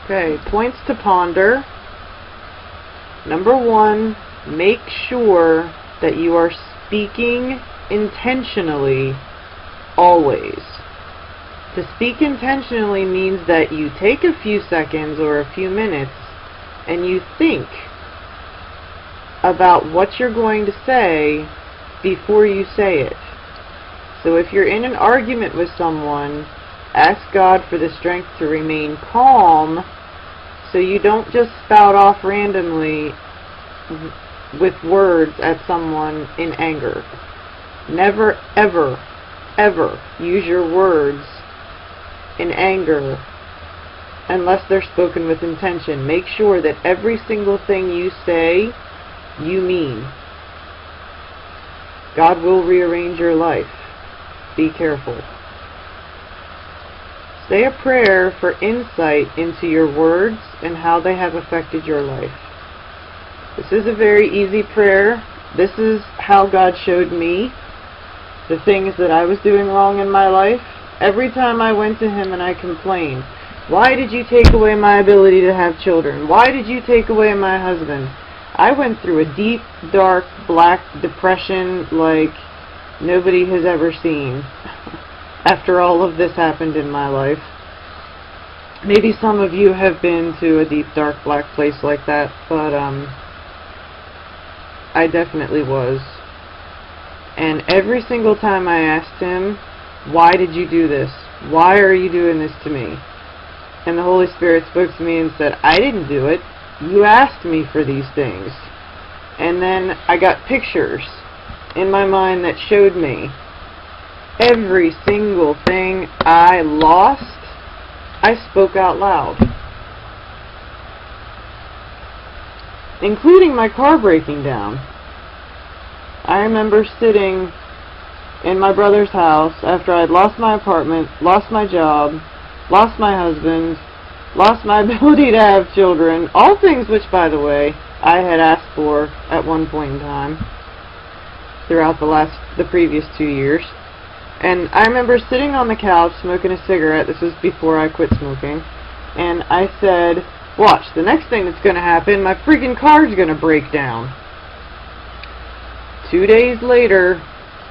Okay, points to ponder. Number 1, make sure that you are speaking intentionally always. To speak intentionally means that you take a few seconds or a few minutes and you think about what you're going to say before you say it. So if you're in an argument with someone, ask God for the strength to remain calm so you don't just spout off randomly with words at someone in anger. Never, ever, ever use your words in anger unless they're spoken with intention. Make sure that every single thing you say, you mean. God will rearrange your life. Be careful. Say a prayer for insight into your words and how they have affected your life. This is a very easy prayer. This is how God showed me the things that I was doing wrong in my life. Every time I went to Him and I complained, why did you take away my ability to have children? Why did you take away my husband? I went through a deep, dark, black depression like nobody has ever seen after all of this happened in my life. Maybe some of you have been to a deep, dark, black place like that, but I definitely was. And every single time I asked Him, why did you do this? Why are you doing this to me? And the Holy Spirit spoke to me and said, I didn't do it. You asked me for these things. And then I got pictures in my mind that showed me every single thing I lost, I spoke out loud. Including my car breaking down. I remember sitting in my brother's house after I'd lost my apartment, lost my job, lost my husband, lost my ability to have children, all things which, by the way, I had asked for at one point in time throughout the previous 2 years. And I remember sitting on the couch smoking a cigarette. This was before I quit smoking. And I said, watch, the next thing that's going to happen, my freaking car's going to break down. 2 days later,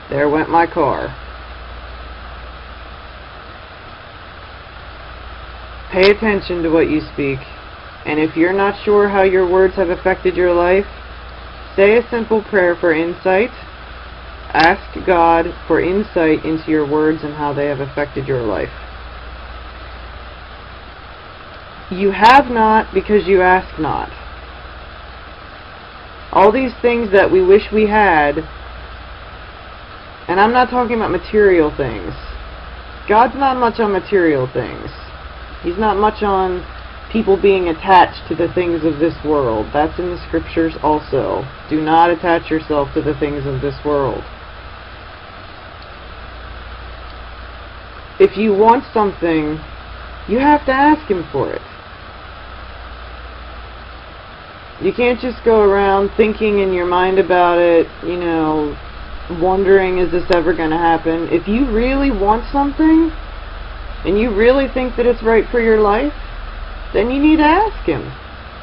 there went my car. Pay attention to what you speak. And if you're not sure how your words have affected your life, say a simple prayer for insight. Ask God for insight into your words and how they have affected your life. You have not because you ask not. All these things that we wish we had, and I'm not talking about material things. God's not much on material things. He's not much on people being attached to the things of this world. That's in the scriptures also. Do not attach yourself to the things of this world. If you want something, you have to ask Him for it. You can't just go around thinking in your mind about it, wondering, is this ever going to happen? If you really want something, and you really think that it's right for your life, then you need to ask Him.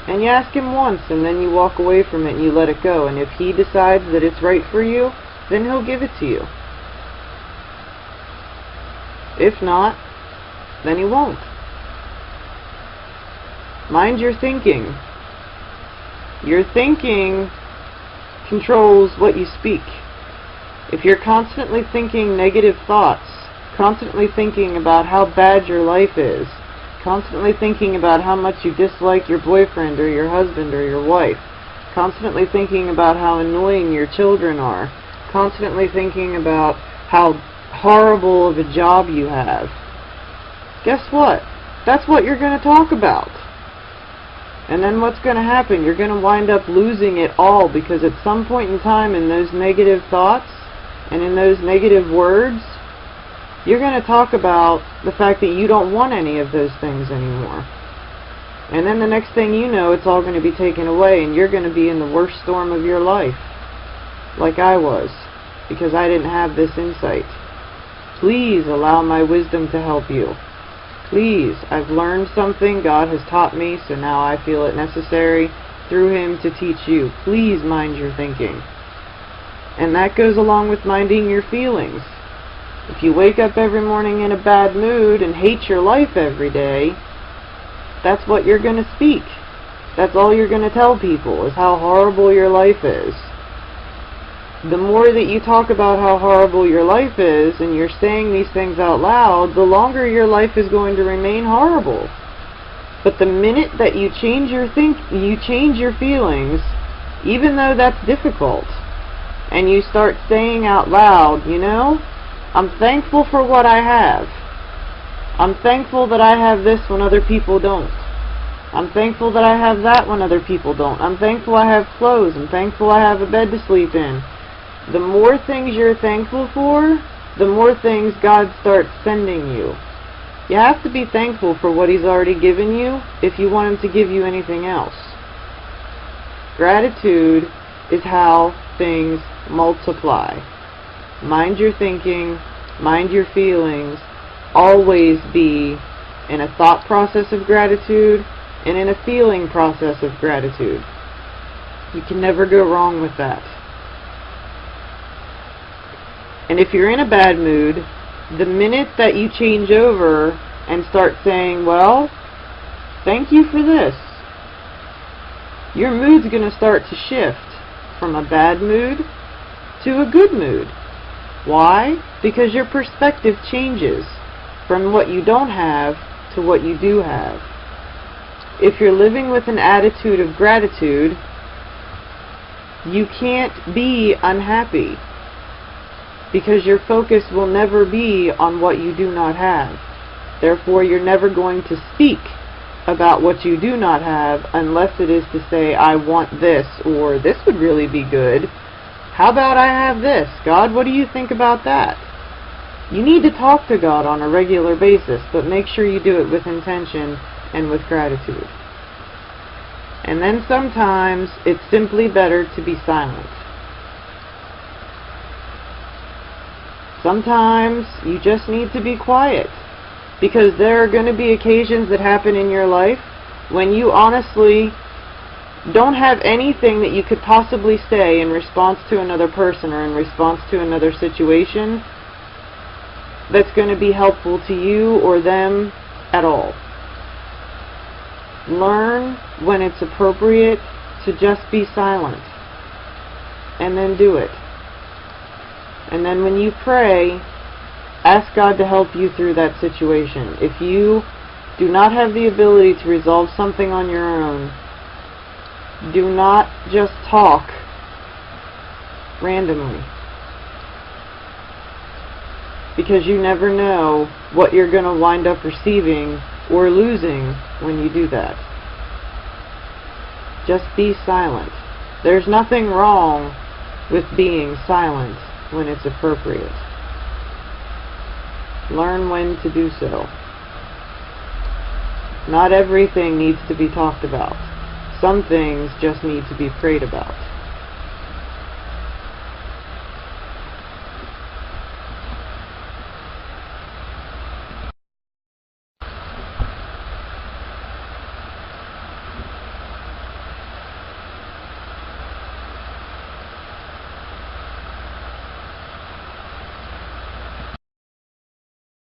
And you ask Him once, and then you walk away from it and you let it go. And if He decides that it's right for you, then He'll give it to you. If not, then He won't. Mind your thinking. Your thinking controls what you speak. If you're constantly thinking negative thoughts, constantly thinking about how bad your life is, constantly thinking about how much you dislike your boyfriend or your husband or your wife, constantly thinking about how annoying your children are, constantly thinking about how horrible of a job you have, guess what? That's what you're going to talk about. And then what's going to happen? You're going to wind up losing it all, because at some point in time in those negative thoughts and in those negative words, you're going to talk about the fact that you don't want any of those things anymore. And then the next thing you know, it's all going to be taken away, and you're going to be in the worst storm of your life, like I was, because I didn't have this insight. Please allow my wisdom to help you. Please, I've learned something. God has taught me, so now I feel it necessary through Him to teach you. Please mind your thinking. And that goes along with minding your feelings. If you wake up every morning in a bad mood and hate your life every day, that's what you're going to speak. That's all you're going to tell people, is how horrible your life is. The more that you talk about how horrible your life is, and you're saying these things out loud, the longer your life is going to remain horrible. But the minute that you change your feelings, even though that's difficult, and you start saying out loud, you know, I'm thankful for what I have. I'm thankful that I have this when other people don't. I'm thankful that I have that when other people don't. I'm thankful I have clothes. I'm thankful I have a bed to sleep in. The more things you're thankful for, the more things God starts sending you. You have to be thankful for what He's already given you if you want Him to give you anything else. Gratitude is how things multiply. Mind your thinking, mind your feelings. Always be in a thought process of gratitude and in a feeling process of gratitude. You can never go wrong with that. And if you're in a bad mood, the minute that you change over and start saying, well, thank you for this, your mood's going to start to shift from a bad mood to a good mood. Why? Because your perspective changes from what you don't have to what you do have. If you're living with an attitude of gratitude, you can't be unhappy, because your focus will never be on what you do not have. Therefore, you're never going to speak about what you do not have unless it is to say, I want this, or this would really be good. How about I have this? God, what do you think about that? You need to talk to God on a regular basis, but make sure you do it with intention and with gratitude. And then sometimes it's simply better to be silent. Sometimes you just need to be quiet, because there are going to be occasions that happen in your life when you honestly don't have anything that you could possibly say in response to another person or in response to another situation that's going to be helpful to you or them at all. Learn when it's appropriate to just be silent, and then do it. And then when you pray, ask God to help you through that situation. If you do not have the ability to resolve something on your own, do not just talk randomly, because you never know what you're going to wind up receiving or losing when you do that. Just be silent. There's nothing wrong with being silent when it's appropriate. Learn when to do so. Not everything needs to be talked about. Some things just need to be prayed about.